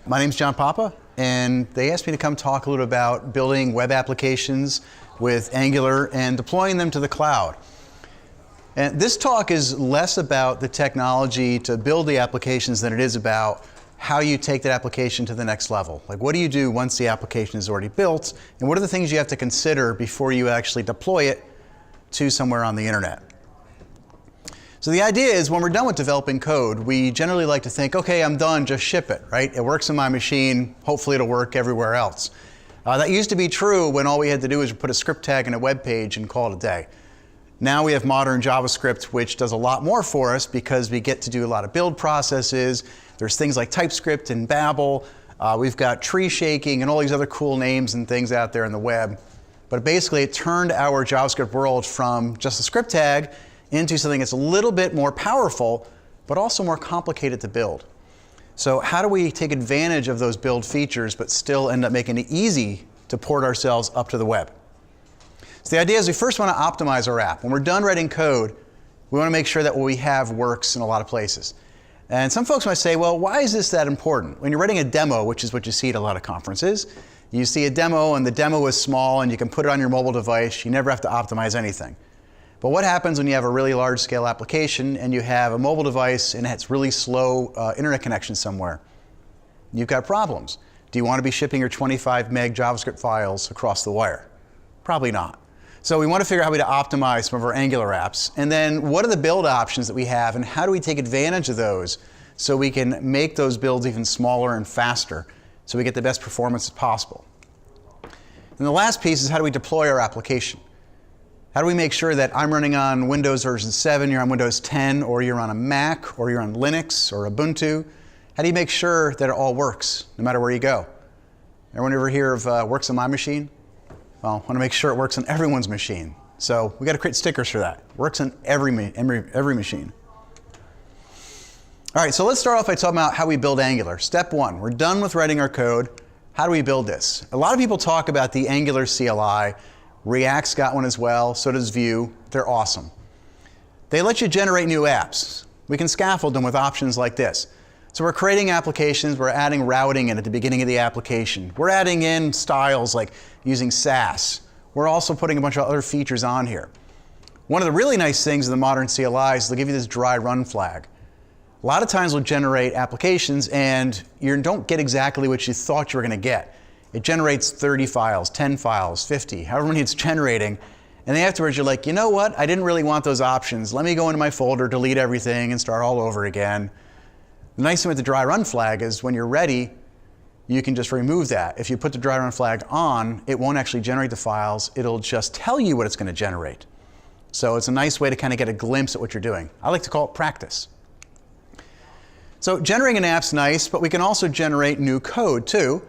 My name's John Papa, and they asked me to come talk a little about building web applications with Angular and deploying them to the cloud. And this talk is less about the technology to build the applications than it is about how you take that application to the next level. Like, what do you do once the application is already built, and what are the things you have to consider before you actually deploy it to somewhere on the internet? So the idea is, when we're done with developing code, we generally like to think, okay, I'm done, just ship it, right? It works on my machine, hopefully it'll work everywhere else. That used to be true when all we had to do was put a script tag in a web page and call it a day. Now we have modern JavaScript, which does a lot more for us because we get to do a lot of build processes. There's things like TypeScript and Babel. We've got tree shaking and all these other cool names and things out there in the web. But basically, it turned our JavaScript world from just a script tag into something that's a little bit more powerful, but also more complicated to build. So how do we take advantage of those build features, but still end up making it easy to port ourselves up to the web? So the idea is we first want to optimize our app. When we're done writing code, we want to make sure that what we have works in a lot of places. And some folks might say, well, why is this that important? When you're writing a demo, which is what you see at a lot of conferences, you see a demo and the demo is small and you can put it on your mobile device. You never have to optimize anything. But what happens when you have a really large scale application and you have a mobile device and it's really slow internet connection somewhere? You've got problems. Do you want to be shipping your 25 meg JavaScript files across the wire? Probably not. So we want to figure out how to optimize some of our Angular apps. And then what are the build options that we have and how do we take advantage of those so we can make those builds even smaller and faster so we get the best performance as possible? And the last piece is, how do we deploy our application? How do we make sure that I'm running on Windows version 7, you're on Windows 10, or you're on a Mac, or you're on Linux, or Ubuntu? How do you make sure that it all works, no matter where you go? Everyone ever hear of works on my machine? Well, I want to make sure it works on everyone's machine. So we got to create stickers for that. Works on every machine. All right, so let's start off by talking about how we build Angular. Step one, we're done with writing our code. How do we build this? A lot of people talk about the Angular CLI. React's got one as well, so does Vue. They're awesome. They let you generate new apps. We can scaffold them with options like this. So we're creating applications, we're adding routing in at the beginning of the application. We're adding in styles like using Sass. We're also putting a bunch of other features on here. One of the really nice things in the modern CLI is they'll give you this dry run flag. A lot of times we'll generate applications and you don't get exactly what you thought you were going to get. It generates 30 files, 10 files, 50, however many it's generating. And then afterwards you're like, you know what? I didn't really want those options. Let me go into my folder, delete everything, and start all over again. The nice thing with the dry run flag is when you're ready, you can just remove that. If you put the dry run flag on, it won't actually generate the files. It'll just tell you what it's going to generate. So it's a nice way to kind of get a glimpse at what you're doing. I like to call it practice. So generating an app's nice, but we can also generate new code too.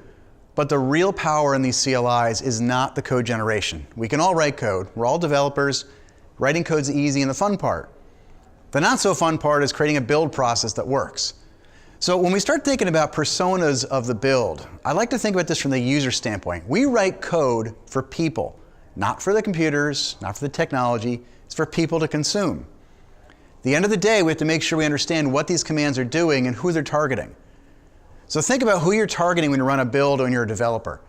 But the real power in these CLIs is not the code generation. We can all write code. We're all developers. Writing code's easy and the fun part. The not so fun part is creating a build process that works. So when we start thinking about personas of the build, I like to think about this from the user standpoint. We write code for people, not for the computers, not for the technology. It's for people to consume. At the end of the day, we have to make sure we understand what these commands are doing and who they're targeting. So think about who you're targeting when you run a build when you're a developer.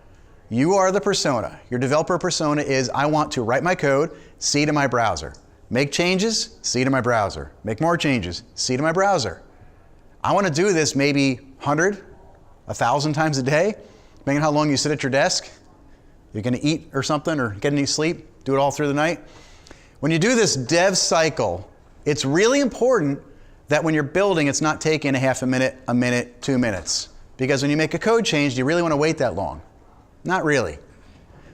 You are the persona. Your developer persona is, I want to write my code, see it in my browser. Make changes, see it in my browser. Make more changes, see it in my browser. I want to do this maybe 100, 1,000 times a day, depending on how long you sit at your desk. You're going to eat or something or get any sleep, do it all through the night. When you do this dev cycle, it's really important that when you're building, it's not taking a half a minute, 2 minutes. Because when you make a code change, do you really want to wait that long? Not really.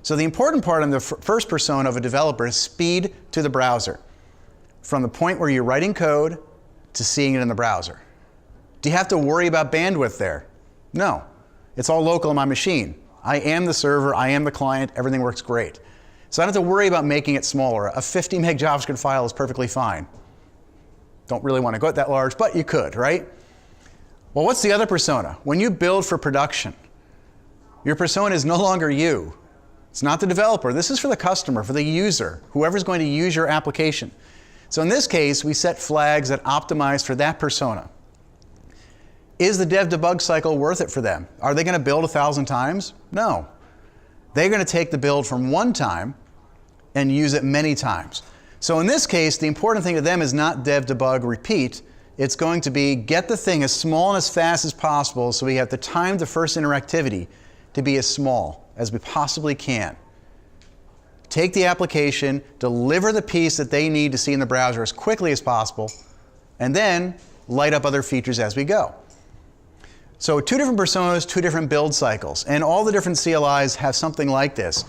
So the important part on the first persona of a developer is speed to the browser. From the point where you're writing code to seeing it in the browser. Do you have to worry about bandwidth there? No. It's all local on my machine. I am the server, I am the client, everything works great. So I don't have to worry about making it smaller. A 50 meg JavaScript file is perfectly fine. Don't really want to go that large, but you could, right? Well, what's the other persona? When you build for production, your persona is no longer you. It's not the developer. This is for the customer, for the user, whoever's going to use your application. So in this case, we set flags that optimize for that persona. Is the dev debug cycle worth it for them? Are they going to build 1,000 times? No. They're going to take the build from one time and use it many times. So in this case, the important thing to them is not dev debug repeat. It's going to be get the thing as small and as fast as possible so we have the time to first interactivity to be as small as we possibly can. Take the application, deliver the piece that they need to see in the browser as quickly as possible, and then light up other features as we go. So 2 different personas, 2 different build cycles, and all the different CLIs have something like this.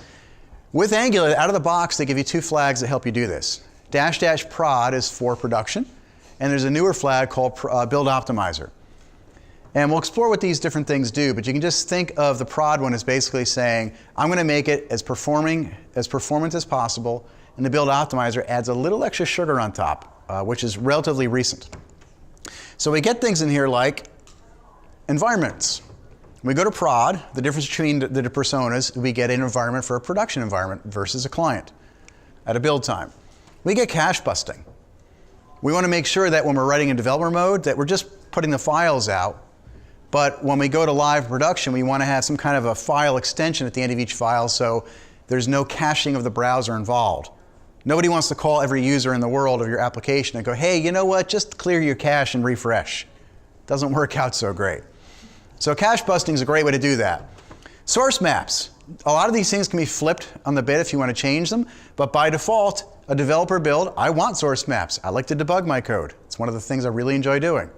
With Angular, out of the box, they give you 2 flags that help you do this. -- prod is for production, and there's a newer flag called build optimizer. And we'll explore what these different things do, but you can just think of the prod one as basically saying, I'm going to make it as performant as possible, and the build optimizer adds a little extra sugar on top, which is relatively recent. So we get things in here like environments. When we go to prod, the difference between the personas, we get an environment for a production environment versus a client at a build time. We get cache busting. We want to make sure that when we're writing in developer mode that we're just putting the files out, but when we go to live production, we want to have some kind of a file extension at the end of each file so there's no caching of the browser involved. Nobody wants to call every user in the world of your application and go, hey, you know what, just clear your cache and refresh. Doesn't work out so great. So cache busting is a great way to do that. Source maps. A lot of these things can be flipped on the bit if you want to change them, but by default, a developer build, I want source maps. I like to debug my code. It's one of the things I really enjoy doing.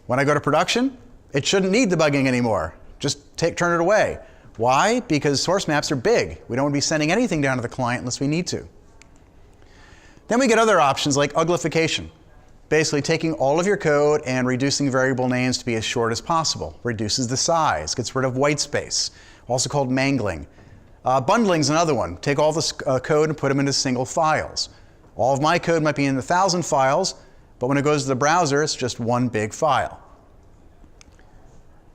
When I go to production, it shouldn't need debugging anymore. Just turn it away. Why? Because source maps are big. We don't want to be sending anything down to the client unless we need to. Then we get other options like uglification. Basically taking all of your code and reducing variable names to be as short as possible. Reduces the size, gets rid of white space, also called mangling. Bundling is another one. Take all this code and put them into single files. All of my code might be in 1,000 files, but when it goes to the browser, it's just one big file.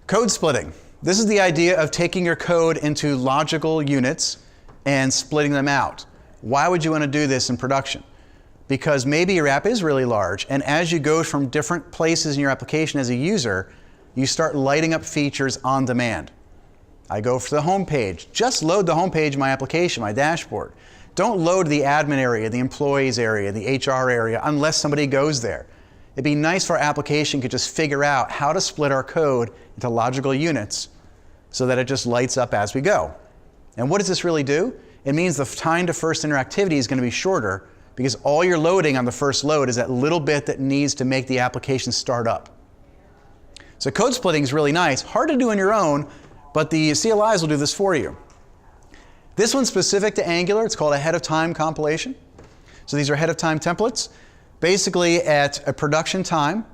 Code splitting. This is the idea of taking your code into logical units and splitting them out. Why would you want to do this in production? Because maybe your app is really large, and as you go from different places in your application as a user, you start lighting up features on demand. I go for the home page. Just load the home page of my application, my dashboard. Don't load the admin area, the employees area, the HR area, unless somebody goes there. It'd be nice if our application could just figure out how to split our code into logical units so that it just lights up as we go. And what does this really do? It means the time to first interactivity is going to be shorter because all you're loading on the first load is that little bit that needs to make the application start up. So code splitting is really nice. Hard to do on your own, but the CLIs will do this for you. This one's specific to Angular. It's called ahead of time compilation. So these are ahead of time templates. Basically, at a production time,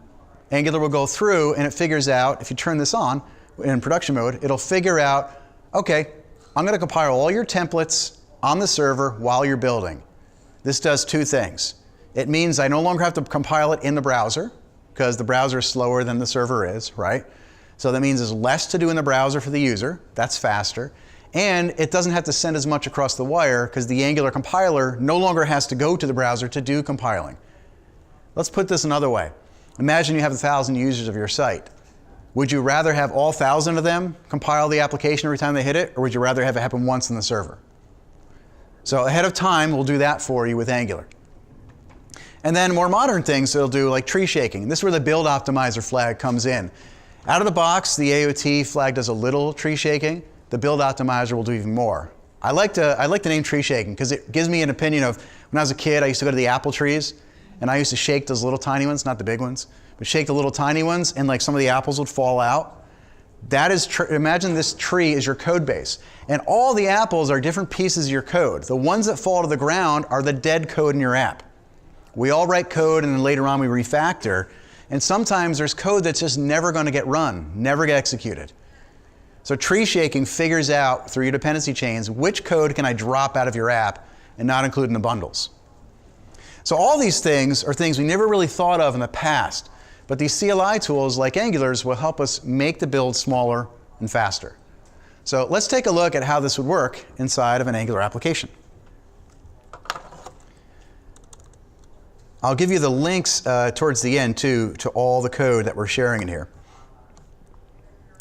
Angular will go through and it figures out, if you turn this on in production mode, it'll figure out, okay, I'm going to compile all your templates on the server while you're building. This does 2 things. It means I no longer have to compile it in the browser because the browser is slower than the server is, right? So that means there's less to do in the browser for the user. That's faster. And it doesn't have to send as much across the wire because the Angular compiler no longer has to go to the browser to do compiling. Let's put this another way. Imagine you have 1,000 users of your site. Would you rather have all 1,000 of them compile the application every time they hit it, or would you rather have it happen once in the server? So ahead of time, we'll do that for you with Angular. And then more modern things it'll do, like tree shaking. This is where the build optimizer flag comes in. Out of the box, the AOT flag does a little tree shaking. The build optimizer will do even more. I like the name tree shaking because it gives me an opinion of when I was a kid, I used to go to the apple trees. And I used to shake those little tiny ones, not the big ones, but shake the little tiny ones, and like some of the apples would fall out. That is, imagine this tree is your code base. And all the apples are different pieces of your code. The ones that fall to the ground are the dead code in your app. We all write code and then later on we refactor. And sometimes there's code that's just never going to get run, never get executed. So tree shaking figures out through your dependency chains which code can I drop out of your app and not include in the bundles. So all these things are things we never really thought of in the past, but these CLI tools like Angular's will help us make the build smaller and faster. So let's take a look at how this would work inside of an Angular application. I'll give you the links towards the end too to all the code that we're sharing in here.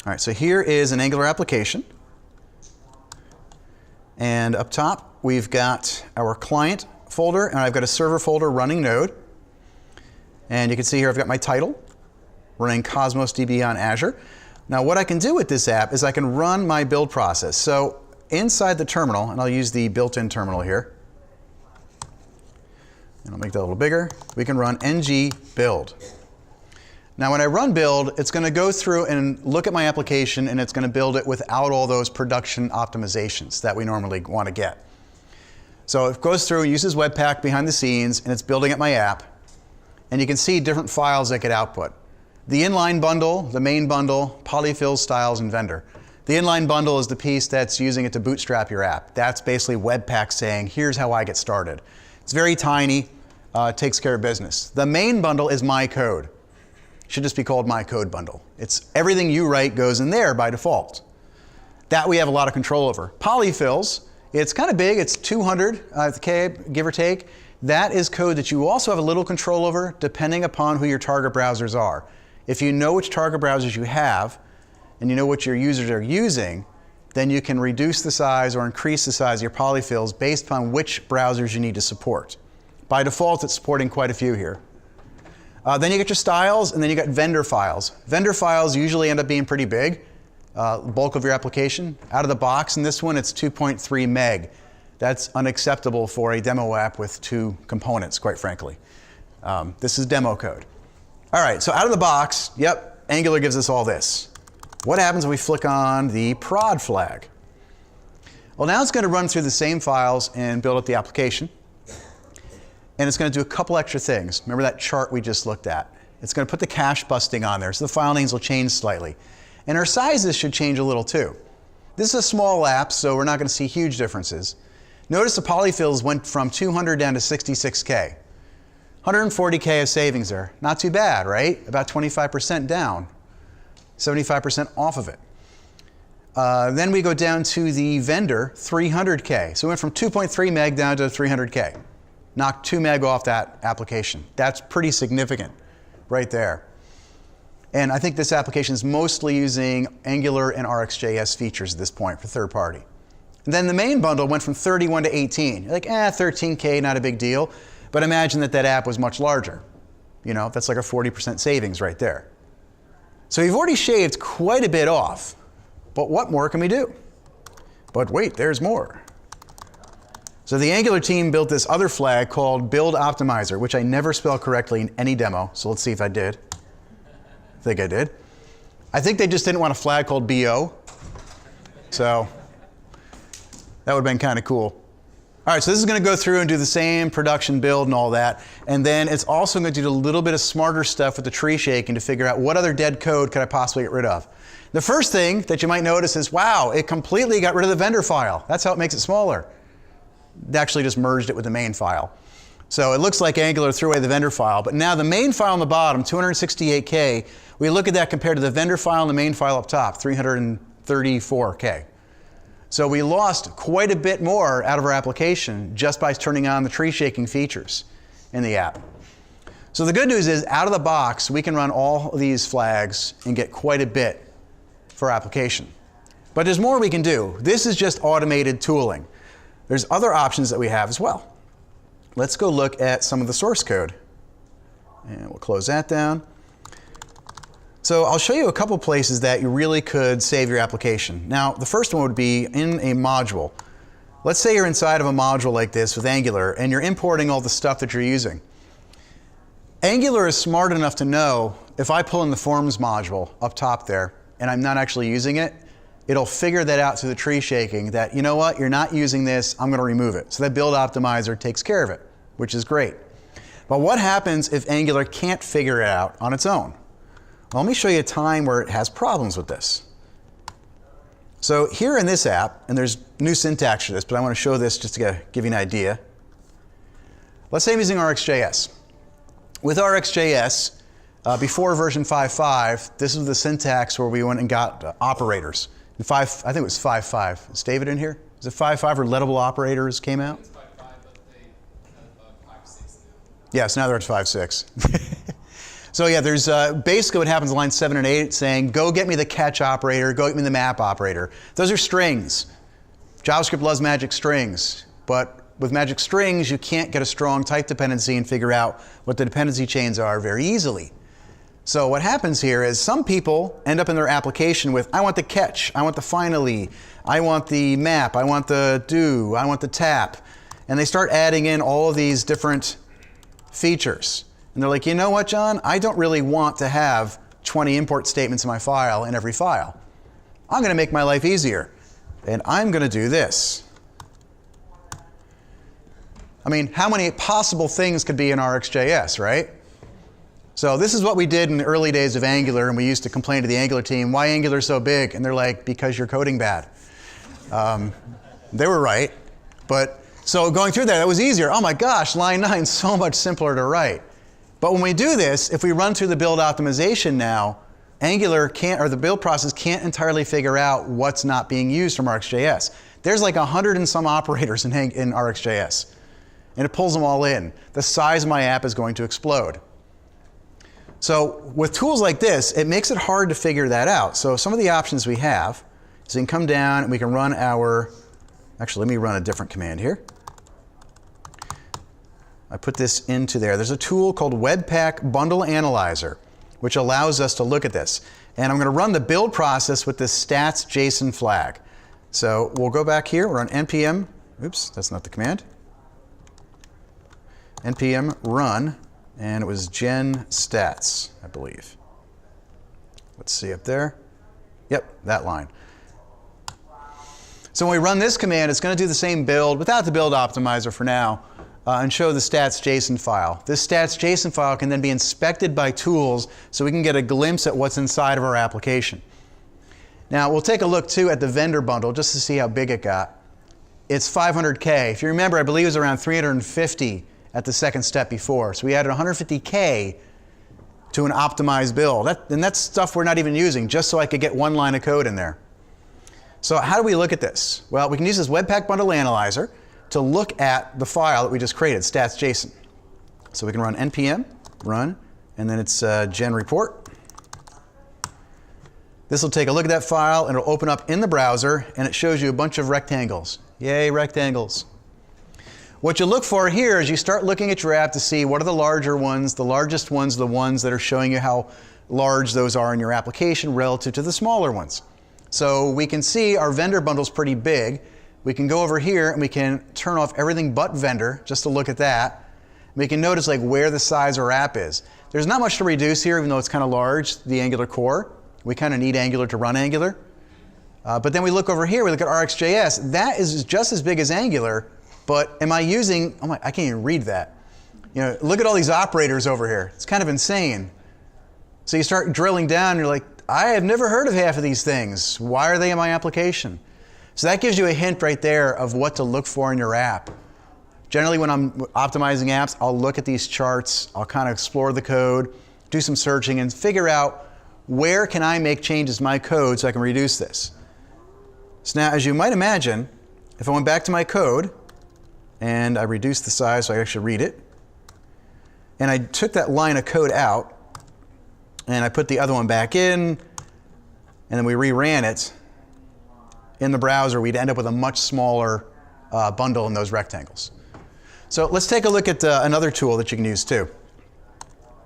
All right, so here is an Angular application. And up top, we've got our client folder, and I've got a server folder running Node. And you can see here I've got my title, running Cosmos DB on Azure. Now what I can do with this app is I can run my build process. So inside the terminal, and I'll use the built-in terminal here, and I'll make that a little bigger, we can run ng build. Now when I run build, it's going to go through and look at my application, and it's going to build it without all those production optimizations that we normally want to get. So it goes through and uses Webpack behind the scenes, and it's building up my app. And you can see different files that get output. The inline bundle, the main bundle, polyfills, styles, and vendor. The inline bundle is the piece that's using it to bootstrap your app. That's basically Webpack saying, here's how I get started. It's very tiny, takes care of business. The main bundle is my code. Should just be called my code bundle. It's everything you write goes in there by default. That we have a lot of control over. Polyfills, it's kind of big, it's 200K, give or take. That is code that you also have a little control over depending upon who your target browsers are. If you know which target browsers you have and you know what your users are using, then you can reduce the size or increase the size of your polyfills based upon which browsers you need to support. By default, it's supporting quite a few here. Then you get your styles, and then you got vendor files. Vendor files usually end up being pretty big, bulk of your application. Out of the box, in this one, it's 2.3 meg. That's unacceptable for a demo app with 2 components, quite frankly. This is demo code. All right, so out of the box, yep, Angular gives us all this. What happens when we flick on the prod flag? Well, now it's going to run through the same files and build up the application. And it's going to do a couple extra things. Remember that chart we just looked at? It's going to put the cache busting on there, so the file names will change slightly. And our sizes should change a little too. This is a small app, so we're not going to see huge differences. Notice the polyfills went from 200 down to 66K. 140K of savings there. Not too bad, right? About 25% down. 75% off of it. Then we go down to the vendor, 300K. So we went from 2.3 meg down to 300K. Knocked 2 meg off that application. That's pretty significant right there. And I think this application is mostly using Angular and RxJS features at this point for third party. And then the main bundle went from 31 to 18. You're like, 13K, not a big deal. But imagine that that app was much larger. You know, that's like a 40% savings right there. So you've already shaved quite a bit off. But what more can we do? But wait, there's more. So the Angular team built this other flag called Build Optimizer, which I never spelled correctly in any demo. So let's see if I did. I think I did. I think they just didn't want a flag called BO. So that would have been kind of cool. All right, so this is going to go through and do the same production build and all that. And then it's also going to do a little bit of smarter stuff with the tree shaking to figure out what other dead code could I possibly get rid of. The first thing that you might notice is, wow, it completely got rid of the vendor file. That's how it makes it smaller. It actually just merged it with the main file. So it looks like Angular threw away the vendor file. But now the main file on the bottom, 268K, we look at that compared to the vendor file and the main file up top, 334K. So we lost quite a bit more out of our application just by turning on the tree shaking features in the app. So the good news is, out of the box, we can run all of these flags and get quite a bit for our application. But there's more we can do. This is just automated tooling. There's other options that we have as well. Let's go look at some of the source code. And we'll close that down. So I'll show you a couple places that you really could save your application. Now, the first one would be in a module. Let's say you're inside of a module like this with Angular, and you're importing all the stuff that you're using. Angular is smart enough to know if I pull in the forms module up top there, and I'm not actually using it, it'll figure that out through the tree shaking that, you know what, you're not using this, I'm going to remove it. So that build optimizer takes care of it, which is great. But what happens if Angular can't figure it out on its own? Well, let me show you a time where it has problems with this. So here in this app, and there's new syntax for this, but I want to show this just to give you an idea. Let's say I'm using RxJS. With RxJS, before version 5.5, this is the syntax where we went and got operators. In I think it was 5.5. Is David in here? Is it 5.5 or lettable operators came out? It's 5.5, but they have 5.6 now. Yes, now they're at 5.6. So yeah, there's basically what happens in line 7 and 8 saying, go get me the catch operator, go get me the map operator. Those are strings. JavaScript loves magic strings, but with magic strings, you can't get a strong type dependency and figure out what the dependency chains are very easily. So what happens here is some people end up in their application with, I want the catch, I want the finally, I want the map, I want the do, I want the tap. And they start adding in all of these different features. And they're like, you know what, John? I don't really want to have 20 import statements in my file in every file. I'm going to make my life easier. And I'm going to do this. I mean, how many possible things could be in RxJS, right? So this is what we did in the early days of Angular, and we used to complain to the Angular team, why Angular so big? And they're like, because you're coding bad. They were right. But so going through that, it was easier. Oh my gosh, line 9 is so much simpler to write. But when we do this, if we run through the build optimization now, Angular can't, or the build process can't entirely figure out what's not being used from RxJS. There's like 100 and some operators in RxJS, and it pulls them all in. The size of my app is going to explode. So with tools like this, it makes it hard to figure that out. So some of the options we have is we can come down and we can run our, actually let me run a different command here. I put this into there. There's a tool called Webpack Bundle Analyzer, which allows us to look at this. And I'm going to run the build process with this stats JSON flag. So we'll go back here, we're on npm, oops, that's not the command. npm run, and it was gen stats, I believe. Let's see up there. Yep, that line. So when we run this command, it's going to do the same build without the build optimizer for now. And show the stats JSON file. This stats JSON file can then be inspected by tools so we can get a glimpse at what's inside of our application. Now we'll take a look too at the vendor bundle just to see how big it got. It's 500K. If you remember, I believe it was around 350 at the second step before. So we added 150K to an optimized build. And that's stuff we're not even using, just so I could get one line of code in there. So how do we look at this? Well, we can use this Webpack Bundle Analyzer to look at the file that we just created, stats.json. So we can run npm, run, and then it's gen report. This will take a look at that file, and it'll open up in the browser, and it shows you a bunch of rectangles. Yay, rectangles. What you look for here is you start looking at your app to see what are the larger ones, the largest ones, the ones that are showing you how large those are in your application relative to the smaller ones. So we can see our vendor bundle is pretty big. We can go over here and we can turn off everything but vendor just to look at that. We can notice like where the size of our app is. There's not much to reduce here, even though it's kind of large, the Angular core. We kind of need Angular to run Angular. But then we look over here, we look at RxJS. That is just as big as Angular, but am I using, oh my, I can't even read that. You know, look at all these operators over here. It's kind of insane. So you start drilling down and you're like, I have never heard of half of these things. Why are they in my application? So that gives you a hint right there of what to look for in your app. Generally when I'm optimizing apps, I'll look at these charts, I'll kind of explore the code, do some searching and figure out where can I make changes to my code so I can reduce this. So now as you might imagine, if I went back to my code and I reduced the size so I actually read it, and I took that line of code out and I put the other one back in and then we reran it, in the browser, we'd end up with a much smaller bundle in those rectangles. So let's take a look at another tool that you can use too.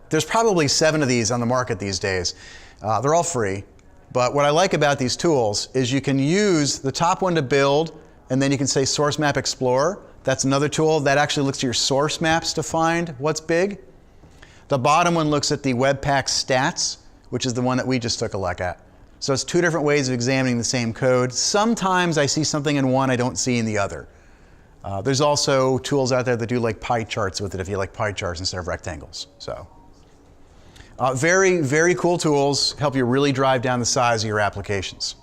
There's probably 7 of these on the market these days. They're all free, but what I like about these tools is you can use the top one to build, and then you can say Source Map Explorer. That's another tool that actually looks at your source maps to find what's big. The bottom one looks at the Webpack Stats, which is the one that we just took a look at. So it's 2 different ways of examining the same code. Sometimes I see something in one I don't see in the other. There's also tools out there that do like pie charts with it if you like pie charts instead of rectangles. So very, very cool tools, help you really drive down the size of your applications.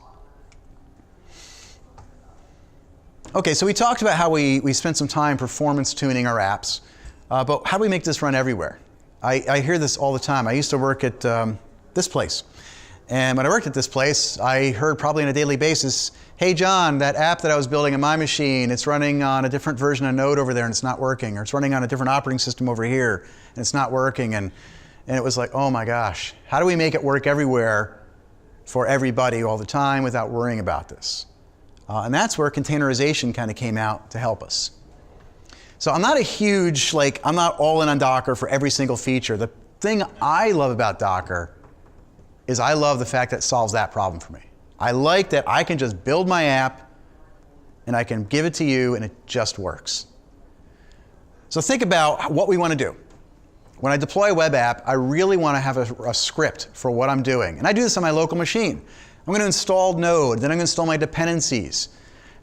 Okay, so we talked about how we spent some time performance tuning our apps, but how do we make this run everywhere? I hear this all the time. I used to work at this place. And when I worked at this place, I heard probably on a daily basis, hey John, that app that I was building on my machine, it's running on a different version of Node over there and it's not working, or it's running on a different operating system over here and it's not working. And And it was like, oh my gosh, how do we make it work everywhere for everybody all the time without worrying about this? And that's where containerization kind of came out to help us. So I'm not a huge, I'm not all in on Docker for every single feature. The thing I love about Docker is I love the fact that it solves that problem for me. I like that I can just build my app and I can give it to you and it just works. So think about what we want to do. When I deploy a web app, I really want to have a script for what I'm doing. And I do this on my local machine. I'm going to install Node, then I'm going to install my dependencies.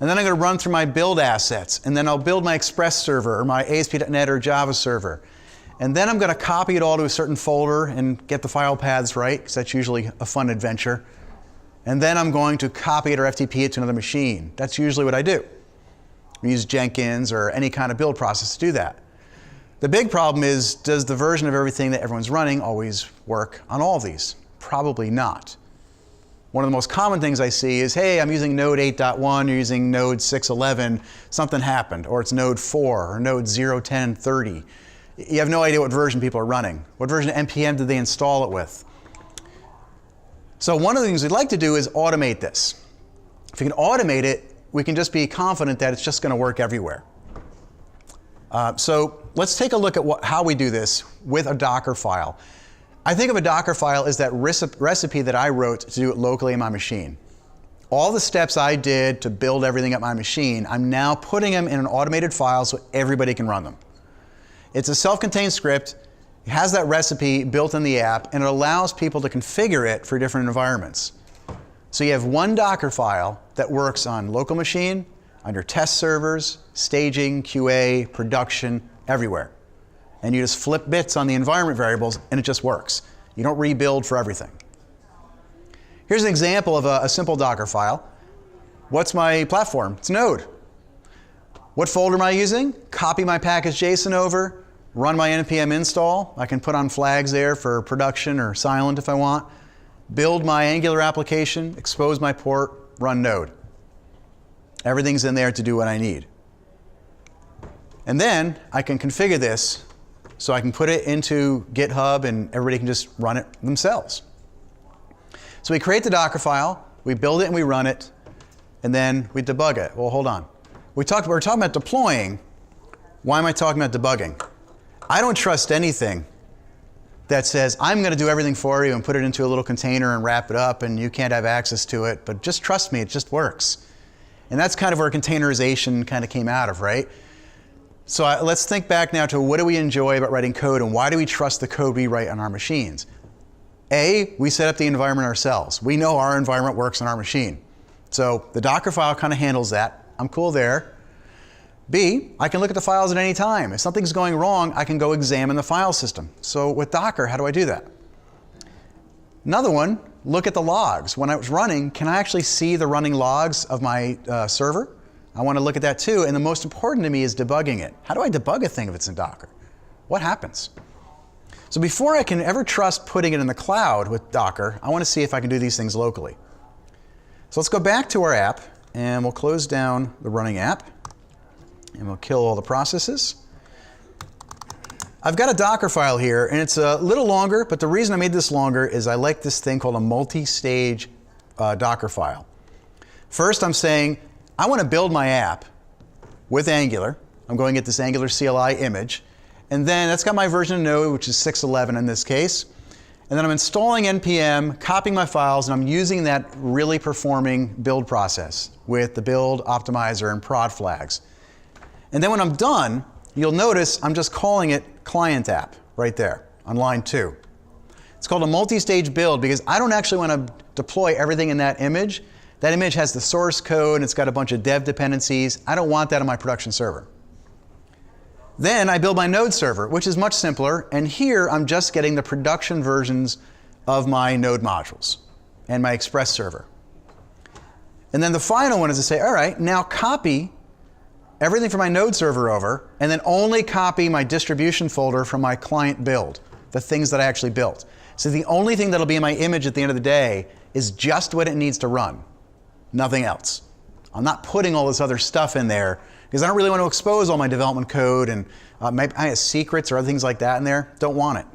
And then I'm going to run through my build assets. And then I'll build my Express server or my ASP.NET or Java server. And then I'm going to copy it all to a certain folder and get the file paths right, because that's usually a fun adventure. And then I'm going to copy it or FTP it to another machine. That's usually what I do. We use Jenkins or any kind of build process to do that. The big problem is, does the version of everything that everyone's running always work on all of these? Probably not. One of the most common things I see is, hey, I'm using Node 8.1, you're using Node 6.11, something happened, or it's Node 4, or Node 0.10.30. You have no idea what version people are running. What version of NPM did they install it with? So one of the things we'd like to do is automate this. If we can automate it, we can just be confident that it's just going to work everywhere. So let's take a look at how we do this with a Docker file. I think of a Docker file as that recipe that I wrote to do it locally in my machine. All the steps I did to build everything at my machine, I'm now putting them in an automated file so everybody can run them. It's a self-contained script. It has that recipe built in the app, and it allows people to configure it for different environments. So you have one Docker file that works on local machine, on your test servers, staging, QA, production, everywhere. And you just flip bits on the environment variables, and it just works. You don't rebuild for everything. Here's an example of a simple Docker file. What's my platform? It's Node. What folder am I using? Copy my package JSON over, run my npm install. I can put on flags there for production or silent if I want. Build my Angular application, expose my port, run Node. Everything's in there to do what I need. And then I can configure this so I can put it into GitHub and everybody can just run it themselves. So we create the Docker file, we build it and we run it, and then we debug it. Well, hold on. We're talking about deploying. Why am I talking about debugging? I don't trust anything that says, I'm going to do everything for you and put it into a little container and wrap it up and you can't have access to it, but just trust me, it just works. And that's kind of where containerization kind of came out of, right? So let's think back now to what do we enjoy about writing code and why do we trust the code we write on our machines? A, we set up the environment ourselves. We know our environment works on our machine. So the Docker file kind of handles that. I'm cool there. B, I can look at the files at any time. If something's going wrong, I can go examine the file system. So with Docker, how do I do that? Another one, look at the logs. When I was running, can I actually see the running logs of my server? I want to look at that too, and the most important to me is debugging it. How do I debug a thing if it's in Docker? What happens? So before I can ever trust putting it in the cloud with Docker, I want to see if I can do these things locally. So let's go back to our app, and we'll close down the running app, and we'll kill all the processes. I've got a Docker file here, and it's a little longer, but the reason I made this longer is I like this thing called a multi-stage Docker file. First, I'm saying, I want to build my app with Angular. I'm going to get this Angular CLI image. And then that's got my version of Node, which is 6.11 in this case. And then I'm installing NPM, copying my files, and I'm using that really performing build process with the build, optimizer, and prod flags. And then when I'm done, you'll notice I'm just calling it client app right there on line 2. It's called a multi-stage build because I don't actually want to deploy everything in that image. That image has the source code, and it's got a bunch of dev dependencies. I don't want that on my production server. Then I build my Node server, which is much simpler, and here I'm just getting the production versions of my Node modules and my Express server. And then the final one is to say, all right, now copy everything from my Node server over, and then only copy my distribution folder from my client build, the things that I actually built. So the only thing that'll be in my image at the end of the day is just what it needs to run. Nothing else. I'm not putting all this other stuff in there because I don't really want to expose all my development code and maybe I have secrets or other things like that in there. Don't want it.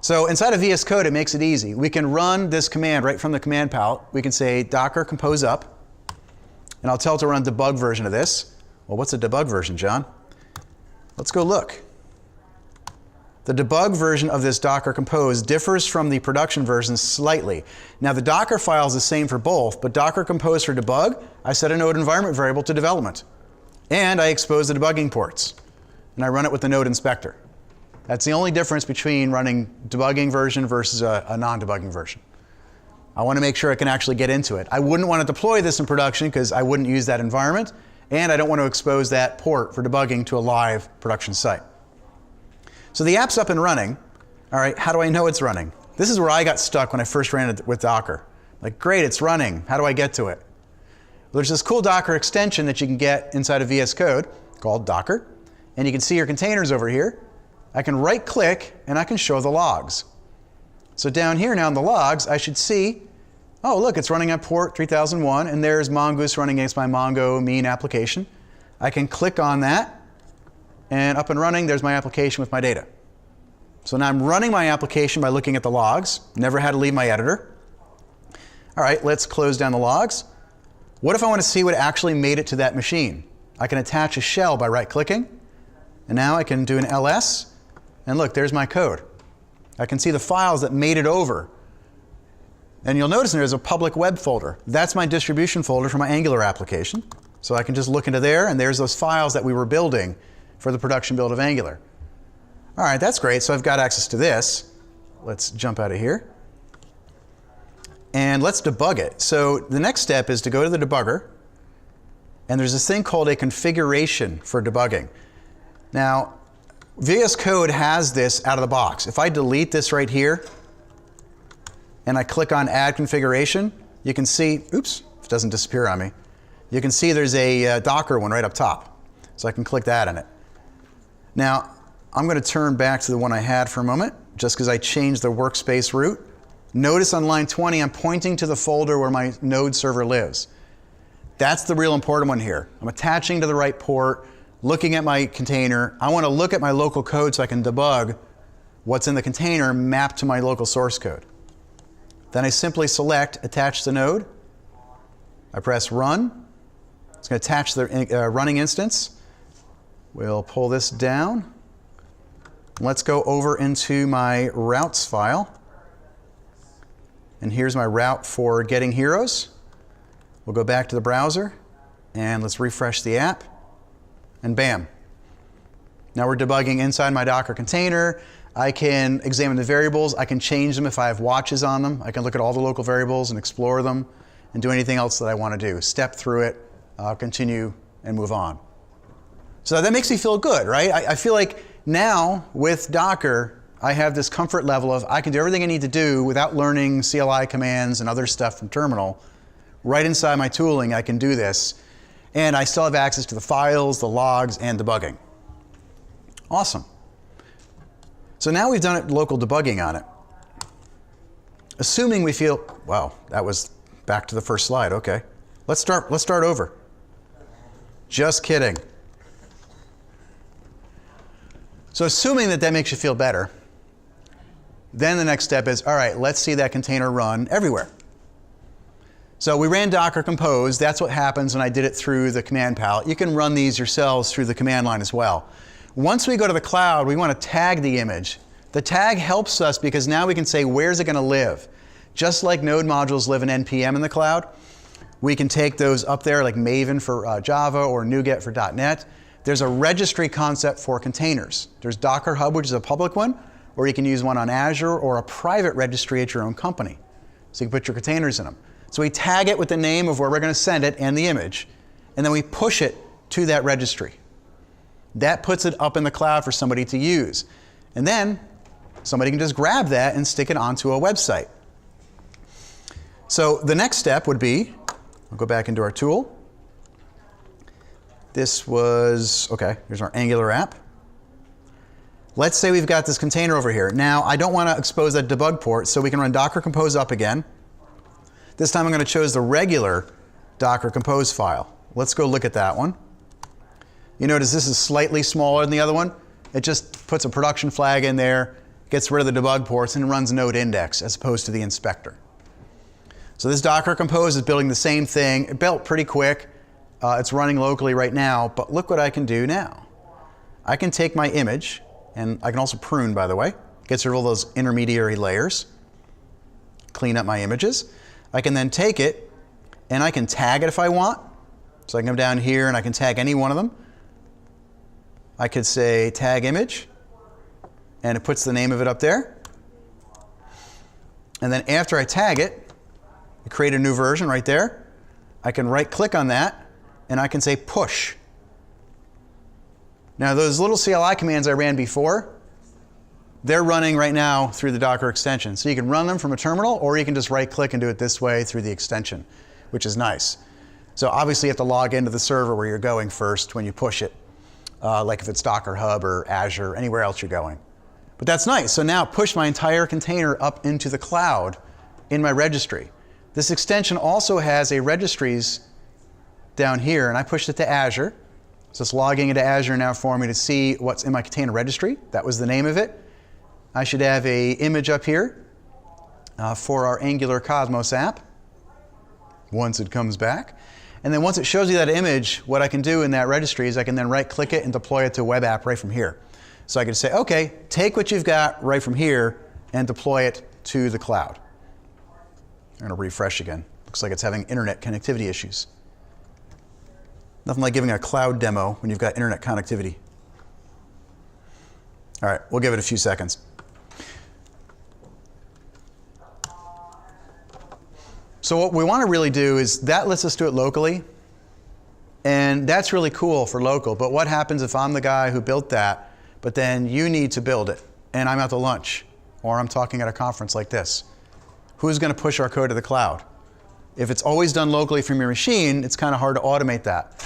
So inside of VS Code, it makes it easy. We can run this command right from the command palette. We can say docker compose up, and I'll tell it to run debug version of this. Well, what's a debug version, John? Let's go look. The debug version of this Docker Compose differs from the production version slightly. Now the Docker file is the same for both, but Docker Compose for debug, I set a node environment variable to development. And I expose the debugging ports. And I run it with the node inspector. That's the only difference between running debugging version versus a non-debugging version. I want to make sure I can actually get into it. I wouldn't want to deploy this in production because I wouldn't use that environment, and I don't want to expose that port for debugging to a live production site. So the app's up and running. All right, how do I know it's running? This is where I got stuck when I first ran it with Docker. Like, great, it's running. How do I get to it? Well, there's this cool Docker extension that you can get inside of VS Code called Docker. And you can see your containers over here. I can right click and I can show the logs. So down here now in the logs, I should see, oh look, it's running at port 3001 and there's Mongoose running against my Mongo MEAN application. I can click on that and up and running, there's my application with my data. So now I'm running my application by looking at the logs. Never had to leave my editor. All right, let's close down the logs. What if I want to see what actually made it to that machine? I can attach a shell by right-clicking. And now I can do an ls. And look, there's my code. I can see the files that made it over. And you'll notice there's a public web folder. That's my distribution folder for my Angular application. So I can just look into there, and there's those files that we were building for the production build of Angular. All right, that's great. So I've got access to this. Let's jump out of here. And let's debug it. So the next step is to go to the debugger. And there's this thing called a configuration for debugging. Now, VS Code has this out of the box. If I delete this right here, and I click on Add Configuration, you can see, oops, it doesn't disappear on me. You can see there's a Docker one right up top. So I can click that in it. Now, I'm going to turn back to the one I had for a moment, just because I changed the workspace root. Notice on line 20, I'm pointing to the folder where my node server lives. That's the real important one here. I'm attaching to the right port, looking at my container. I want to look at my local code so I can debug what's in the container mapped to my local source code. Then I simply select Attach the node. I press Run. It's going to attach the running instance. We'll pull this down. Let's go over into my routes file. And here's my route for getting heroes. We'll go back to the browser and let's refresh the app. And bam. Now we're debugging inside my Docker container. I can examine the variables. I can change them if I have watches on them. I can look at all the local variables and explore them and do anything else that I want to do. Step through it, continue, and move on. So that makes me feel good, right? I feel like now with Docker, I have this comfort level of I can do everything I need to do without learning CLI commands and other stuff from terminal. Right inside my tooling, I can do this. And I still have access to the files, the logs, and debugging. Awesome. So now we've done local debugging on it. Assuming we feel, wow, that was back to the first slide, okay. Let's start over. Just kidding. So assuming that makes you feel better, then the next step is, all right, let's see that container run everywhere. So we ran Docker Compose. That's what happens when I did it through the command palette. You can run these yourselves through the command line as well. Once we go to the cloud, we want to tag the image. The tag helps us because now we can say, where's it going to live? Just like node modules live in NPM in the cloud, we can take those up there like Maven for Java or NuGet for .NET. There's a registry concept for containers. There's Docker Hub, which is a public one, or you can use one on Azure or a private registry at your own company. So you can put your containers in them. So we tag it with the name of where we're going to send it and the image, and then we push it to that registry. That puts it up in the cloud for somebody to use. And then somebody can just grab that and stick it onto a website. So the next step would be, I'll go back into our tool. This was, okay, here's our Angular app. Let's say we've got this container over here. Now, I don't want to expose that debug port, so we can run Docker Compose up again. This time I'm going to choose the regular Docker Compose file. Let's go look at that one. You notice this is slightly smaller than the other one. It just puts a production flag in there gets rid of the debug ports, and runs node index as opposed to the inspector. So this Docker Compose is building the same thing. It built pretty quick. It's running locally right now, but look what I can do now. I can take my image, and I can also prune, by the way. Gets rid of all those intermediary layers. Clean up my images. I can then take it, and I can tag it if I want. So I can come down here, and I can tag any one of them. I could say tag image, and it puts the name of it up there. And then after I tag it, I create a new version right there. I can right-click on that, and I can say push. Now those little CLI commands I ran before, they're running right now through the Docker extension. So you can run them from a terminal, or you can just right-click and do it this way through the extension, which is nice. So obviously you have to log into the server where you're going first when you push it, like if it's Docker Hub or Azure, anywhere else you're going. But that's nice. So now push my entire container up into the cloud in my registry. This extension also has a registries down here, and I pushed it to Azure. So it's logging into Azure now for me to see what's in my container registry. That was the name of it. I should have an image up here for our Angular Cosmos app once it comes back. And then once it shows you that image, what I can do in that registry is I can then right-click it and deploy it to a web app right from here. So I can say, okay, take what you've got right from here and deploy it to the cloud. I'm going to refresh again. Looks like it's having internet connectivity issues. Nothing like giving a cloud demo when you've got internet connectivity. All right, we'll give it a few seconds. So what we want to really do is that lets us do it locally. And that's really cool for local. But what happens if I'm the guy who built that, but then you need to build it, and I'm out to lunch, or I'm talking at a conference like this? Who's going to push our code to the cloud? If it's always done locally from your machine, it's kind of hard to automate that.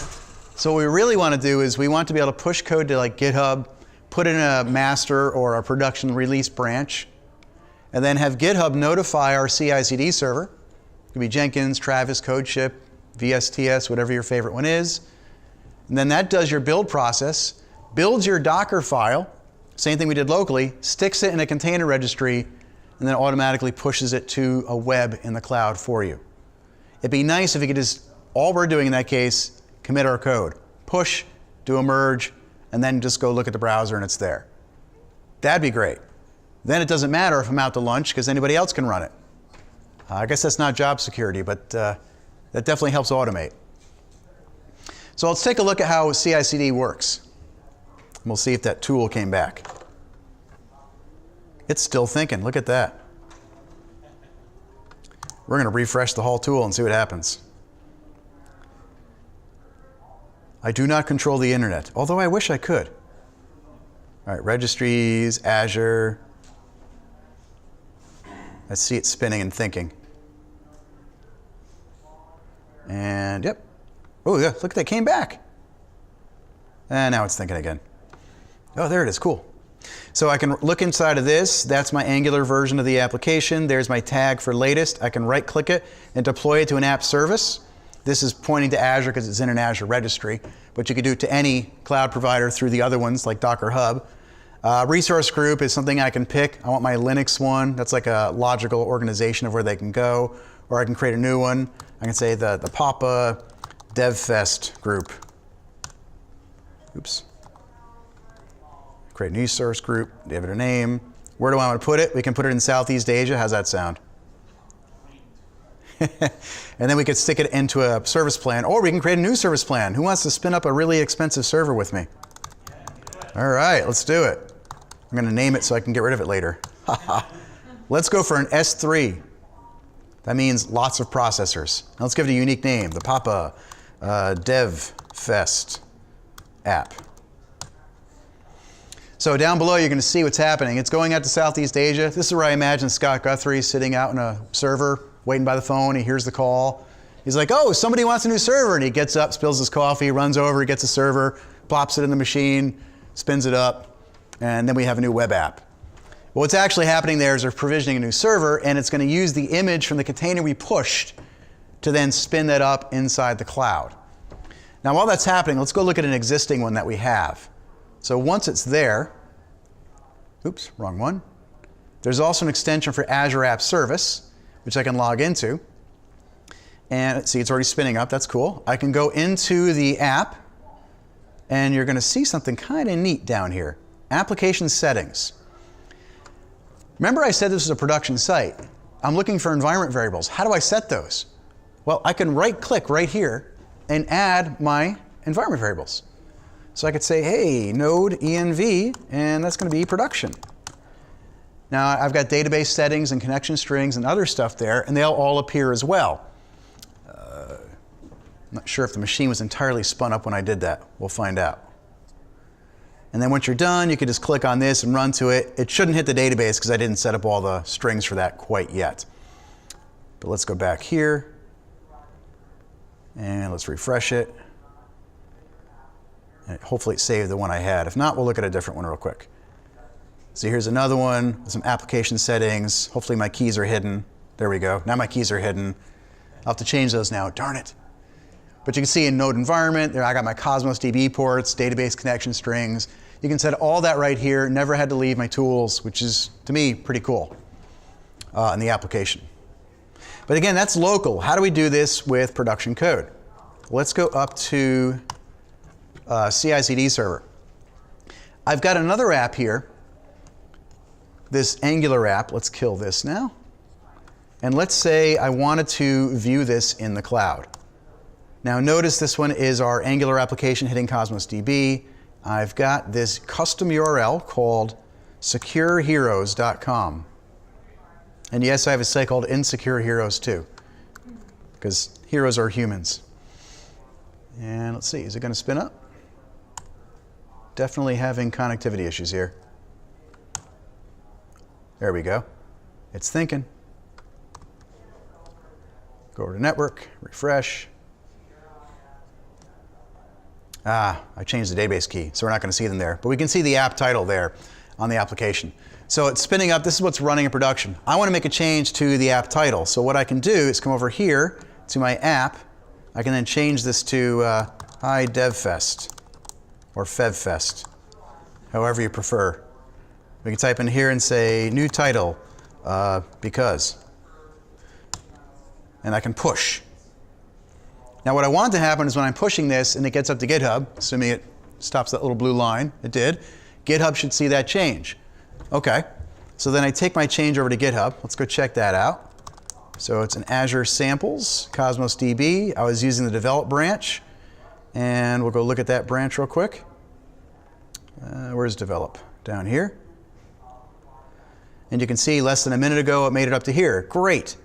So what we really want to do is we want to be able to push code to like GitHub, put it in a master or a production release branch, and then have GitHub notify our CI/CD server. It could be Jenkins, Travis, CodeShip, VSTS, whatever your favorite one is. And then that does your build process, builds your Docker file, same thing we did locally, sticks it in a container registry, and then automatically pushes it to a web in the cloud for you. It'd be nice if we could just, all we're doing in that case, commit our code. Push, do a merge, and then just go look at the browser and it's there. That'd be great. Then it doesn't matter if I'm out to lunch because anybody else can run it. I guess that's not job security, but that definitely helps automate. So let's take a look at how CI/CD works. We'll see if that tool came back. It's still thinking, look at that. We're going to refresh the whole tool and see what happens. I do not control the internet, although I wish I could. All right, registries, Azure. I see it spinning and thinking. And yep. Oh yeah, look, that came back. And now it's thinking again. Oh, there it is, cool. So I can look inside of this. That's my Angular version of the application. There's my tag for latest. I can right-click it and deploy it to an app service. This is pointing to Azure because it's in an Azure registry, but you could do it to any cloud provider through the other ones like Docker Hub. Resource group is something I can pick. I want my Linux one. That's like a logical organization of where they can go, or I can create a new one. I can say the Papa DevFest group. Oops. Create a new source group, give it a name. Where do I want to put it? We can put it in Southeast Asia. How's that sound? And then we could stick it into a service plan, or we can create a new service plan. Who wants to spin up a really expensive server with me? All right, let's do it. I'm going to name it so I can get rid of it later. Let's go for an S3. That means lots of processors. Now let's give it a unique name, the Papa DevFest app. So down below, you're going to see what's happening. It's going out to Southeast Asia. This is where I imagine Scott Guthrie sitting out in a server, waiting by the phone. He hears the call. He's like, oh, somebody wants a new server. And he gets up, spills his coffee, runs over, he gets a server, plops it in the machine, spins it up, and then we have a new web app. Well, what's actually happening there is they're provisioning a new server, and it's going to use the image from the container we pushed to then spin that up inside the cloud. Now, while that's happening, let's go look at an existing one that we have. So once it's there, oops, wrong one. There's also an extension for Azure App Service, which I can log into. And see, it's already spinning up. That's cool. I can go into the app, and you're going to see something kind of neat down here. Application settings. Remember I said this was a production site. I'm looking for environment variables. How do I set those? Well, I can right-click right here and add my environment variables. So I could say, hey, node env, and that's going to be production. Now, I've got database settings and connection strings and other stuff there, and they'll all appear as well. I'm not sure if the machine was entirely spun up when I did that. We'll find out. And then once you're done, you can just click on this and run to it. It shouldn't hit the database because I didn't set up all the strings for that quite yet. But let's go back here, and let's refresh it. And hopefully it saved the one I had. If not, we'll look at a different one real quick. So here's another one with some application settings. Hopefully my keys are hidden. There we go. Now my keys are hidden. I'll have to change those now. Darn it. But you can see in node environment, there I got my Cosmos DB ports, database connection strings. You can set all that right here. Never had to leave my tools, which is, to me, pretty cool in the application. But again, that's local. How do we do this with production code? Let's go up to CI/CD server. I've got another app here, this Angular app. Let's kill this now. And let's say I wanted to view this in the cloud. Now notice this one is our Angular application hitting Cosmos DB. I've got this custom URL called secureheroes.com. And yes, I have a site called Insecure Heroes too, because heroes are humans. And let's see, is it going to spin up? Definitely having connectivity issues here. There we go. It's thinking. Go over to network, refresh. I changed the database key, so we're not going to see them there. But we can see the app title there on the application. So it's spinning up. This is what's running in production. I want to make a change to the app title. So what I can do is come over here to my app. I can then change this to Hi DevFest or FevFest, however you prefer. We can type in here and say new title because. And I can push. Now what I want to happen is when I'm pushing this and it gets up to GitHub, assuming it stops that little blue line, it did, GitHub should see that change. Okay, so then I take my change over to GitHub. Let's go check that out. So it's an Azure samples, Cosmos DB. I was using the develop branch, and we'll go look at that branch real quick. Where's develop? Down here. And you can see less than a minute ago it made it up to here. Great.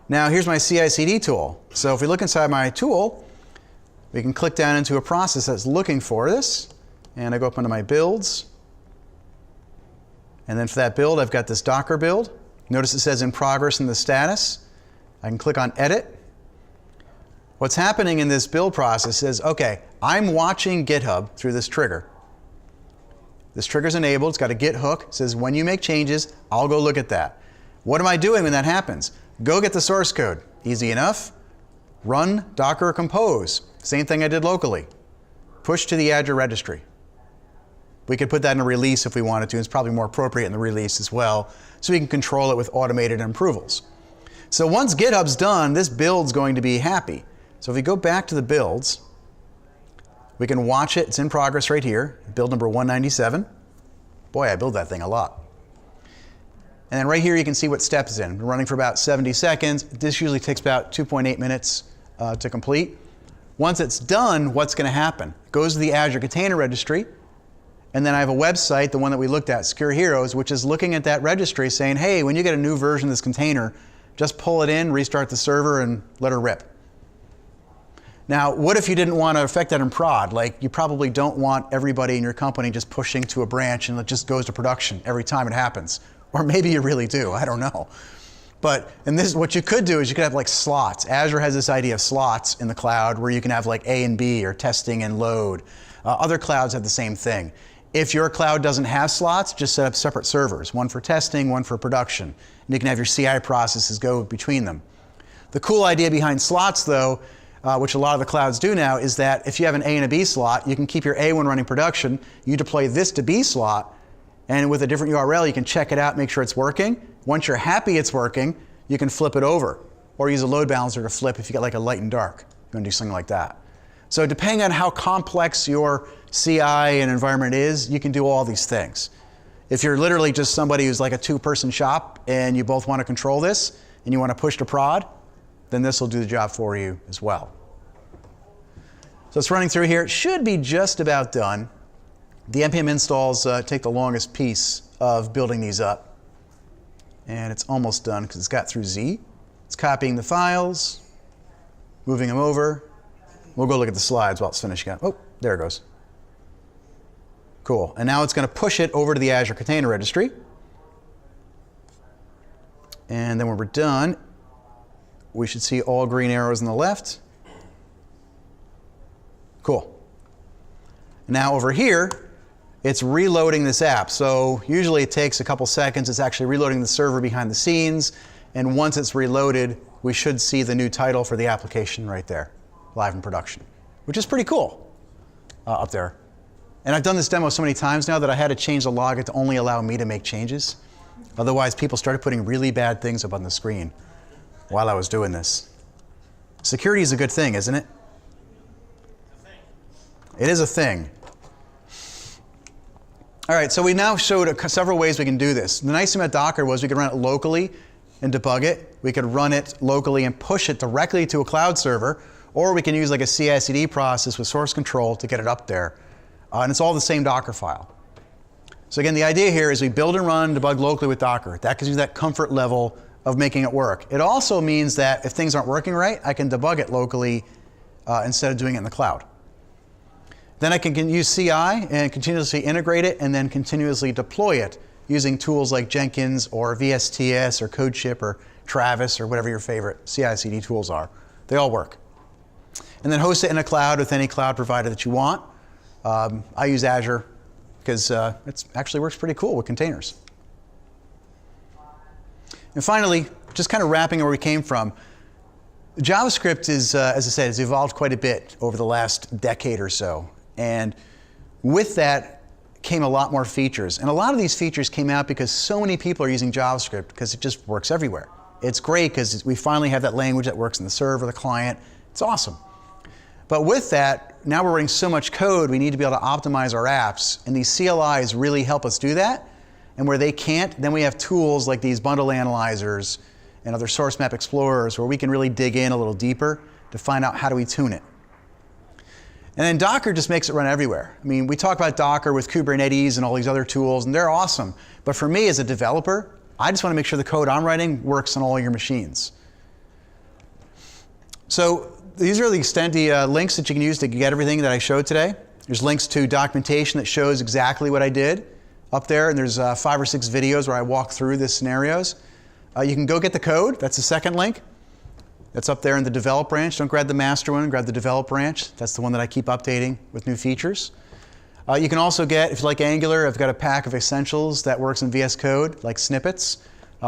Now here's my CI/CD tool. So if we look inside my tool, we can click down into a process that's looking for this. And I go up into my builds. And then for that build, I've got this Docker build. Notice it says in progress in the status. I can click on edit. What's happening in this build process is, okay, I'm watching GitHub through this trigger. This trigger's enabled. It's got a Git hook. It says when you make changes, I'll go look at that. What am I doing when that happens? Go get the source code. Easy enough. Run Docker compose. Same thing I did locally. Push to the Azure registry. We could put that in a release if we wanted to. It's probably more appropriate in the release as well, so we can control it with automated approvals. So once GitHub's done, this build's going to be happy. So if we go back to the builds, we can watch it. It's in progress right here. Build number 197. Boy, I build that thing a lot. And then right here you can see what step is in. We're running for about 70 seconds. This usually takes about 2.8 minutes to complete. Once it's done, what's going to happen? It goes to the Azure Container Registry, and then I have a website, the one that we looked at, Secure Heroes, which is looking at that registry saying, hey, when you get a new version of this container, just pull it in, restart the server, and let her rip. Now, what if you didn't want to affect that in prod? Like, you probably don't want everybody in your company just pushing to a branch and it just goes to production every time it happens. Or maybe you really do, I don't know. But in this, what you could do is you could have like slots. Azure has this idea of slots in the cloud where you can have like A and B or testing and load. Other clouds have the same thing. If your cloud doesn't have slots, just set up separate servers, one for testing, one for production. And you can have your CI processes go between them. The cool idea behind slots though, which a lot of the clouds do now, is that if you have an A and a B slot, you can keep your A one running production, you deploy this to B slot, And with a different URL, you can check it out, make sure it's working. Once you're happy it's working, you can flip it over or use a load balancer to flip if you get like a light and dark. You want to do something like that. So depending on how complex your CI and environment is, you can do all these things. If you're literally just somebody who's like a two-person shop and you both want to control this and you want to push to prod, then this will do the job for you as well. So it's running through here. It should be just about done. The npm installs take the longest piece of building these up. And it's almost done because it's got through Z. It's copying the files, moving them over. We'll go look at the slides while it's finishing up. Oh, there it goes. Cool. And now it's going to push it over to the Azure Container Registry. And then when we're done, we should see all green arrows on the left. Cool. Now over here, it's reloading this app. So usually it takes a couple seconds. It's actually reloading the server behind the scenes. And once it's reloaded, we should see the new title for the application right there, live in production, which is pretty cool up there. And I've done this demo so many times now that I had to change the login to only allow me to make changes. Otherwise, people started putting really bad things up on the screen while I was doing this. Security is a good thing, isn't it? It is a thing. All right, so we now showed several ways we can do this. The nice thing about Docker was we could run it locally and debug it. We could run it locally and push it directly to a cloud server, or we can use like a CI/CD process with source control to get it up there. And it's all the same Docker file. So again, the idea here is we build and run, debug locally with Docker. That gives you that comfort level of making it work. It also means that if things aren't working right, I can debug it locally instead of doing it in the cloud. Then I can use CI and continuously integrate it and then continuously deploy it using tools like Jenkins or VSTS or CodeShip or Travis or whatever your favorite CI/CD tools are. They all work. And then host it in a cloud with any cloud provider that you want. I use Azure because it actually works pretty cool with containers. And finally, just kind of wrapping where we came from, JavaScript is, as I said, has evolved quite a bit over the last decade or so. And with that came a lot more features. And a lot of these features came out because so many people are using JavaScript because it just works everywhere. It's great because we finally have that language that works in the server, the client. It's awesome. But with that, now we're writing so much code, we need to be able to optimize our apps. And these CLIs really help us do that. And where they can't, then we have tools like these bundle analyzers and other source map explorers where we can really dig in a little deeper to find out how do we tune it. And then Docker just makes it run everywhere. I mean, we talk about Docker with Kubernetes and all these other tools, and they're awesome. But for me as a developer, I just want to make sure the code I'm writing works on all your machines. So these are the links that you can use to get everything that I showed today. There's links to documentation that shows exactly what I did up there, and there's 5 or 6 videos where I walk through the scenarios. You can go get the code. That's the second link. That's up there in the develop branch. Don't grab the master one, grab the develop branch. That's the one that I keep updating with new features. You can also get, if you like Angular, I've got a pack of essentials that works in VS Code, like snippets,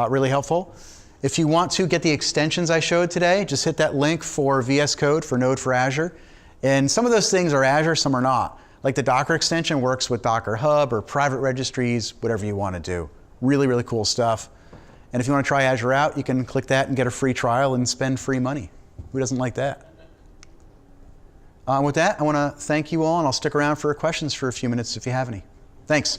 really helpful. If you want to get the extensions I showed today, just hit that link for VS Code for Node for Azure. And some of those things are Azure, some are not. Like the Docker extension works with Docker Hub or private registries, whatever you want to do. Really, really cool stuff. And if you want to try Azure out, you can click that and get a free trial and spend free money. Who doesn't like that? With that, I want to thank you all, and I'll stick around for questions for a few minutes if you have any. Thanks.